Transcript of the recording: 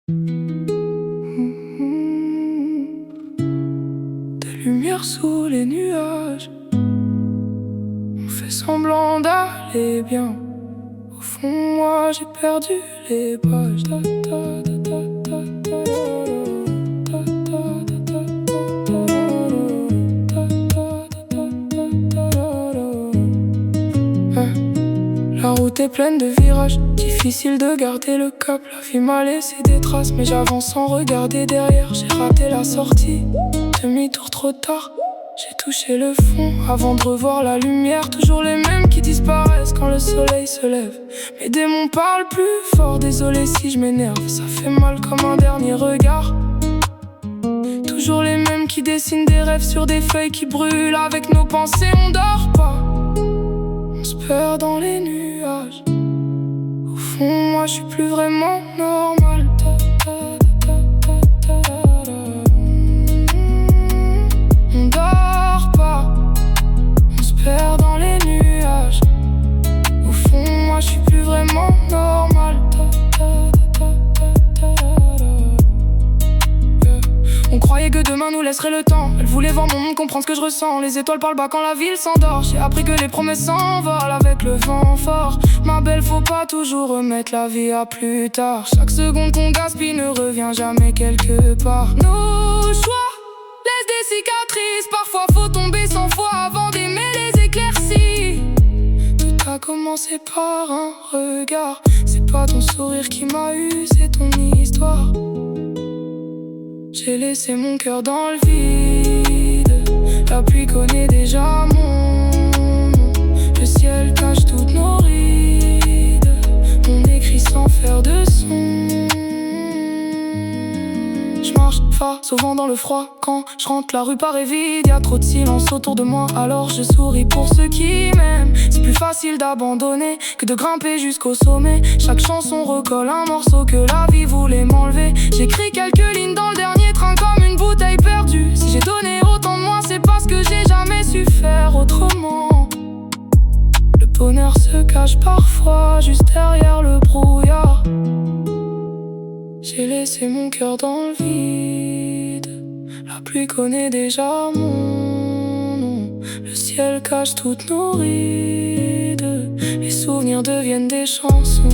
Des lumières sous les nuages, on fait semblant d'aller bien. Au fond, moi j'ai perdu les pages. La route est pleine de virages, difficile de garder le cap. La vie m'a laissé des traces, mais j'avance sans regarder derrière. J'ai raté la sortie, demi-tour trop tard. J'ai touché le fond avant de revoir la lumière. Toujours les mêmes qui disparaissent quand le soleil se lève. Mes démons parlent plus fort, désolé si je m'énerve. Ça fait mal comme un dernier regard. Toujours les mêmes qui dessinent des rêves sur des feuilles qui brûlent. Avec nos pensées on dort pas, on se perd dans les nuages. Au fond moi je suis plus vraiment normal. On dort pas, on se perd dans les nuages. Au fond moi je suis plus vraiment normal. On croyait que demain nous laisserait le temps. Elle voulait voir mon monde, comprendre ce que je ressens. Les étoiles parlent bas quand la ville s'endort. J'ai appris que les promesses s'envolent avec le vent fort. Ma belle, faut pas toujours remettre la vie à plus tard. Chaque seconde qu'on gaspille ne revient jamais quelque part. Nos choix laissent des cicatrices. Parfois faut tomber 100 fois avant d'aimer les éclaircies. Tout a commencé par un regard. C'est pas ton sourire qui m'a eu, c'est ton histoire. J'ai laissé mon cœur dans le vide. La pluie connaît déjà mon nom. Le ciel cache toutes nos rides. On écrit sans faire de son. Je marche face au vent dans le froid. Quand je rentre la rue paraît vide. Y'a trop de silence autour de moi, alors je souris pour ceux qui m'aiment. C'est plus facile d'abandonner que de grimper jusqu'au sommet. Chaque chanson recolle un morceau que la vie voulait m'enlever. J'écris quelques lignes dans le dernier train comme une bouteille perdue. Si j'ai donné autant de moi, c'est parce que j'ai jamais su faire autrement. Le bonheur se cache parfois juste derrière le brouillard. J'ai laissé mon cœur dans le vide. La pluie connaît déjà mon nom. Le ciel cache toutes nos rides. Les souvenirs deviennent des chansons.